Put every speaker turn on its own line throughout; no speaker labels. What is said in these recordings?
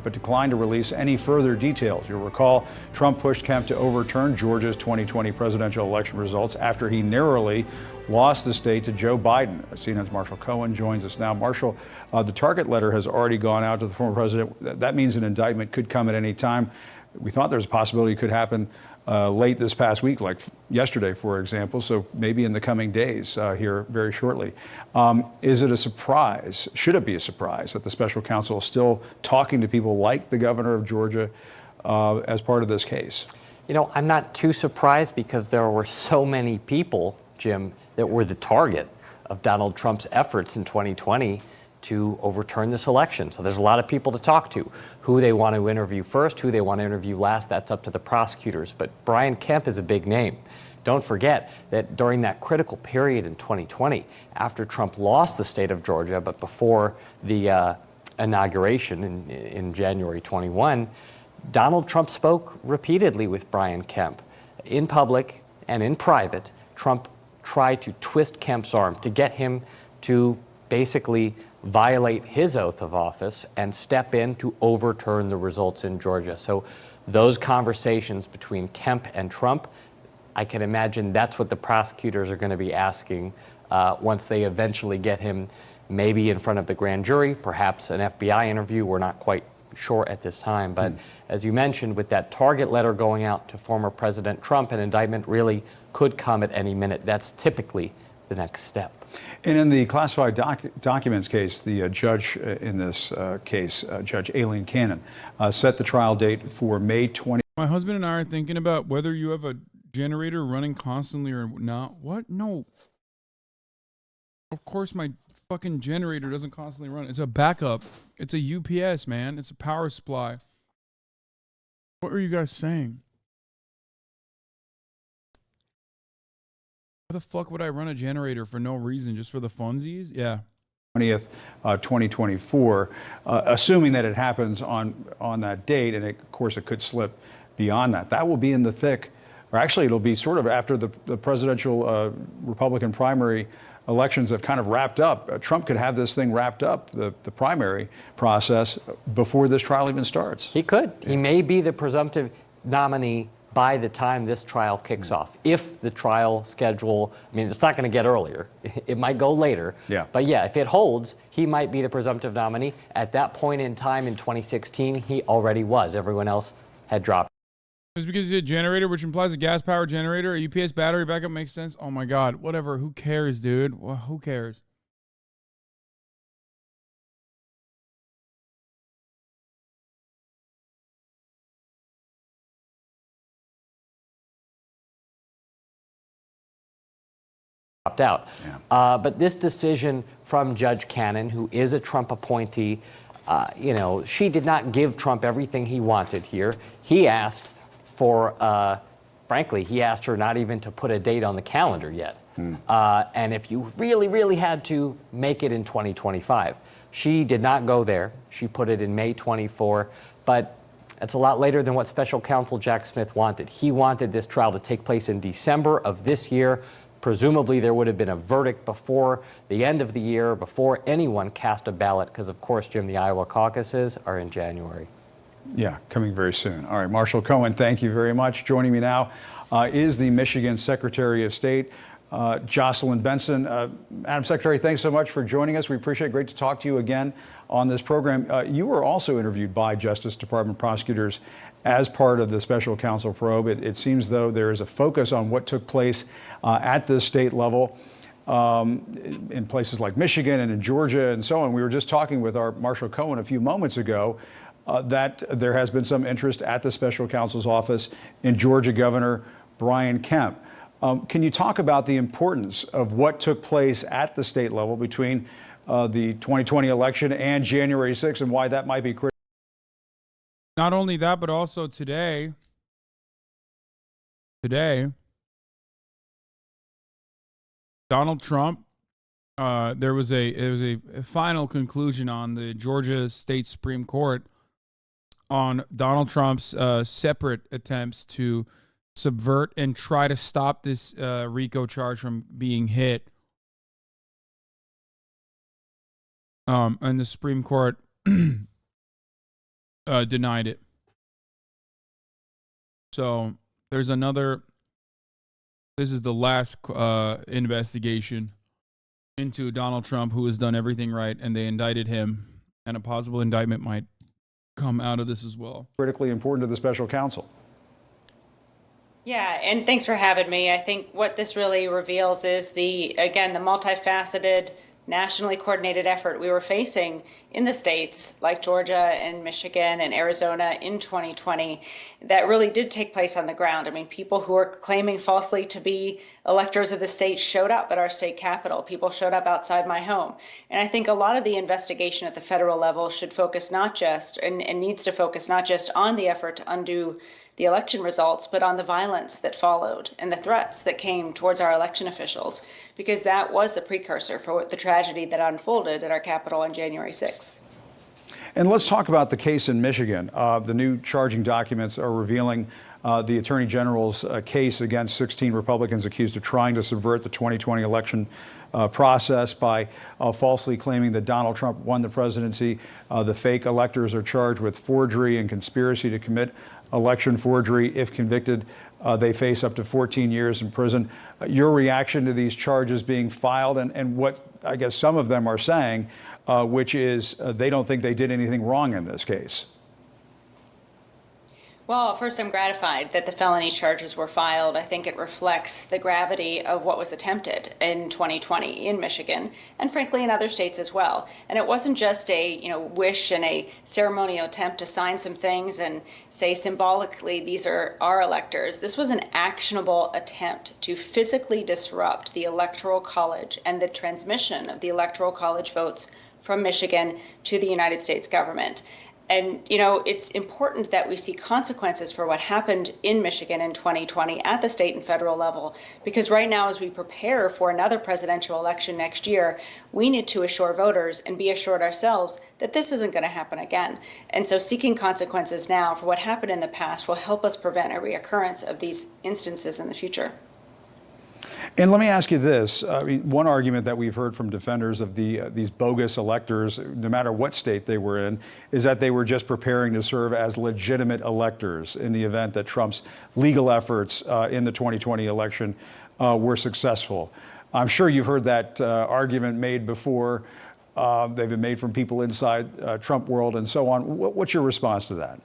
but declined to release any further details. You'll recall Trump pushed Kemp to overturn Georgia's 2020 presidential election results after he narrowly lost the state to Joe Biden. CNN's Marshall Cohen joins us now. Marshall, the target letter has already gone out to the former president. That means an indictment could come at any time. We thought there's a possibility it could happen late this past week, like yesterday, for example, so maybe in the coming days here very shortly. Is it a surprise? Should it be a surprise that the special counsel is still talking to people like the governor of Georgia as part of this case?
You know, I'm not too surprised because there were so many people, Jim, that were the target of Donald Trump's efforts in 2020 to overturn this election. So there's a lot of people to talk to. Who they want to interview first, who they want to interview last, that's up to the prosecutors. But Brian Kemp is a big name. Don't forget that during that critical period in 2020, after Trump lost the state of Georgia, but before the inauguration in January 21, Donald Trump spoke repeatedly with Brian Kemp. In public and in private, Trump tried to twist Kemp's arm to get him to basically violate his oath of office and step in to overturn the results in Georgia. So those conversations between Kemp and Trump, I can imagine that's what the prosecutors are going to be asking once they eventually get him maybe in front of the grand jury, perhaps an FBI interview. We're not quite sure at this time. But as you mentioned, with that target letter going out to former President Trump, an indictment really could come at any minute. That's typically the next step.
And in the classified documents case, the judge in this case, Judge Aileen Cannon, set the trial date for May 20.
My husband and I are thinking about whether you have a generator running constantly or not. What? No. Of course my fucking generator doesn't constantly run. It's a backup. It's a UPS, man. It's a power supply. What are you guys saying? Why the fuck would I run a generator for no reason, just for the funsies? Yeah.
20th, 2024, assuming that it happens on that date, and of course it could slip beyond that. That will be in the thick, or actually it'll be sort of after the presidential Republican primary elections have kind of wrapped up. Trump could have this thing wrapped up, the primary process, before this trial even starts.
He could. He may be the presumptive nominee by the time this trial kicks off. If the trial schedule, I mean, it's not going to get earlier. It might go later.
Yeah.
But yeah, if it holds, he might be the presumptive nominee. At that point in time in 2016, he already was. Everyone else had dropped.
Just because it's a generator, which implies a gas-powered generator, a UPS battery backup makes sense. Oh my God, whatever. Who cares, dude? Well, who cares?
Out. Yeah. But this decision from Judge Cannon, who is a Trump appointee, you know, she did not give Trump everything he wanted here. He asked for, frankly, he asked her not even to put a date on the calendar yet. And if you really, really had to, make it in 2025. She did not go there. She put it in May 24, but that's a lot later than what special counsel Jack Smith wanted. He wanted this trial to take place in December of this year. Presumably there would have been a verdict before the end of the year, before anyone cast a ballot, because of course, Jim, the Iowa caucuses are in January.
Yeah, coming very soon. All right, Marshall Cohen, thank you very much. Joining me now is the Michigan Secretary of State, Jocelyn Benson. Madam Secretary, thanks so much for joining us. We appreciate it. Great to talk to you again on this program. You were also interviewed by Justice Department prosecutors as part of the special counsel probe. It seems though there is a focus on what took place at the state level in places like Michigan and in Georgia and so on. We were just talking with our Marshall Cohen a few moments ago that there has been some interest at the special counsel's office in Georgia Governor Brian Kemp. Can you talk about the importance of what took place at the state level between the 2020 election and January 6th and why that might be critical?
Not only that, but also today, Donald Trump, there was a final conclusion on the Georgia State Supreme Court on Donald Trump's separate attempts to subvert and try to stop this RICO charge from being hit. And the Supreme Court denied it. So there's another. This is the last investigation into Donald Trump, who has done everything right, and they indicted him, and a possible indictment might come out of this as well.
Critically important to the special counsel.
Yeah, and thanks for having me. I think what this really reveals is again, the multifaceted, nationally coordinated effort we were facing in the states like Georgia and Michigan and Arizona in 2020 that really did take place on the ground. I mean, people who were claiming falsely to be electors of the state showed up at our state capitol. People showed up outside my home. And I think a lot of the investigation at the federal level should focus not just, and needs to focus not just on the effort to undo the election results, but on the violence that followed and the threats that came towards our election officials, because that was the precursor for the tragedy that unfolded at our Capitol on January 6th.
And let's talk about the case in Michigan. The new charging documents are revealing the Attorney General's case against 16 Republicans accused of trying to subvert the 2020 election process by falsely claiming that Donald Trump won the presidency. The fake electors are charged with forgery and conspiracy to commit election forgery. If convicted, they face up to 14 years in prison. Your reaction to these charges being filed and what I guess some of them are saying, which is they don't think they did anything wrong in this case.
Well, first, I'm gratified that the felony charges were filed. I think it reflects the gravity of what was attempted in 2020 in Michigan, and frankly in other states as well. And it wasn't just a wish and a ceremonial attempt to sign some things and say symbolically these are our electors. This was an actionable attempt to physically disrupt the Electoral College and the transmission of the Electoral College votes from Michigan to the United States government. And, it's important that we see consequences for what happened in Michigan in 2020 at the state and federal level, because right now, as we prepare for another presidential election next year, we need to assure voters and be assured ourselves that this isn't going to happen again. And so seeking consequences now for what happened in the past will help us prevent a reoccurrence of these instances in the future.
And let me ask you this. I mean, one argument that we've heard from defenders of these bogus electors, no matter what state they were in, is that they were just preparing to serve as legitimate electors in the event that Trump's legal efforts in the 2020 election were successful. I'm sure you've heard that argument made before. They've been made from people inside Trump world and so on. What's your response to that?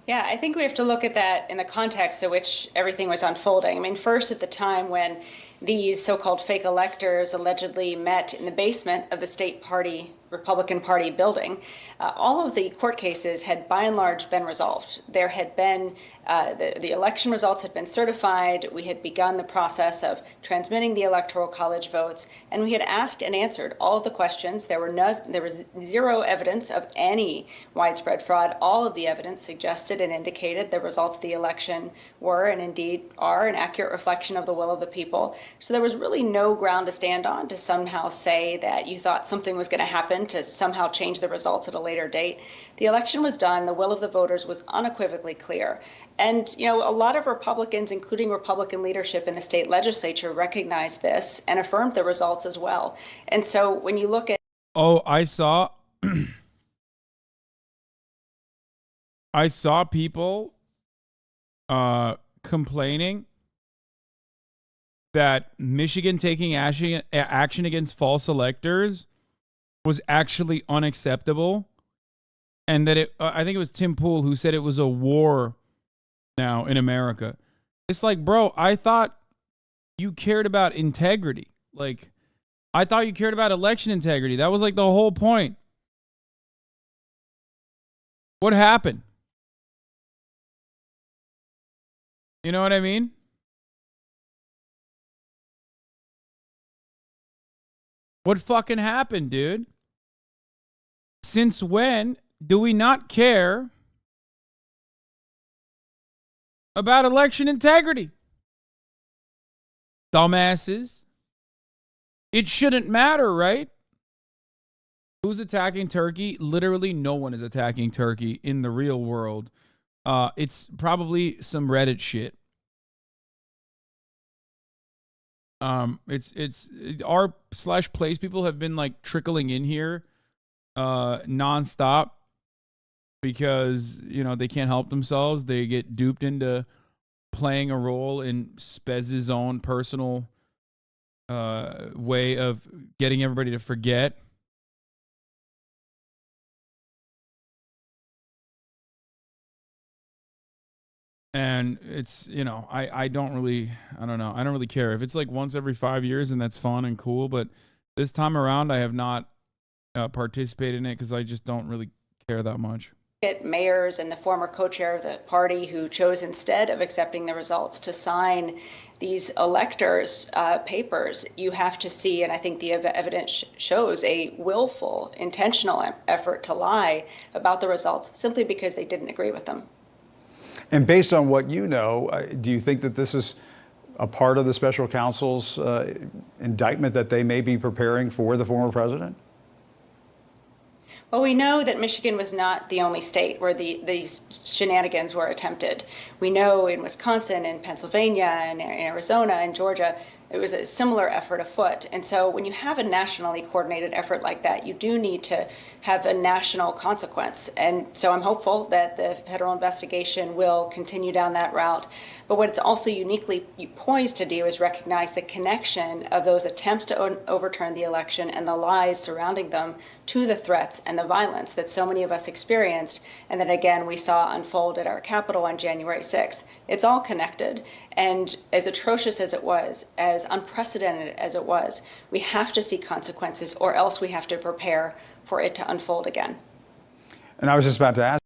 Yeah, I think we have to look at that in the context in which everything was unfolding. I mean, first, at the time when these so-called fake electors allegedly met in the basement of the state party, Republican Party building, all of the court cases had by and large been resolved. There had been, the election results had been certified. We had begun the process of transmitting the Electoral College votes, and we had asked and answered all of the questions. There was zero evidence of any widespread fraud. All of the evidence suggested and indicated the results of the election were and indeed are an accurate reflection of the will of the people. So there was really no ground to stand on to somehow say that you thought something was going to happen to somehow change the results at a later date. The election was done. The will of the voters was unequivocally clear. And, a lot of Republicans, including Republican leadership in the state legislature, recognized this and affirmed the results as well. And so when you look at...
Oh, I saw people complaining that Michigan taking action against false electors was actually unacceptable, and that I think it was Tim Pool who said it was a war now in America. It's like, bro, I thought you cared about integrity. Like, I thought you cared about election integrity. That was like the whole point. What happened? You know what I mean? What fucking happened, dude? Since when do we not care about election integrity? Dumbasses. It shouldn't matter, right? Who's attacking Turkey? Literally no one is attacking Turkey in the real world. It's probably some Reddit shit. It's r/place people have been like trickling in here nonstop, because, you know, they can't help themselves. They get duped into playing a role in Spez's own personal way of getting everybody to forget. And it's, you know, I don't really care. If it's like once every 5 years and that's fun and cool, but this time around I have not participated in it because I just don't really care that much.
Mayors and the former co-chair of the party who chose, instead of accepting the results, to sign these electors' papers, you have to see, and I think the evidence shows, a willful, intentional effort to lie about the results simply because they didn't agree with them.
And based on what you know, do you think that this is a part of the special counsel's indictment that they may be preparing for the former president?
Well, we know that Michigan was not the only state where these shenanigans were attempted. We know in Wisconsin and Pennsylvania and Arizona and Georgia, it was a similar effort afoot. And so when you have a nationally coordinated effort like that, you do need to have a national consequence. And so I'm hopeful that the federal investigation will continue down that route. But what it's also uniquely poised to do is recognize the connection of those attempts to overturn the election and the lies surrounding them to the threats and the violence that so many of us experienced, and that again we saw unfold at our Capitol on January 6th. It's all connected, and as atrocious as it was, as unprecedented as it was, we have to see consequences, or else we have to prepare for it to unfold again.
And I was just about to ask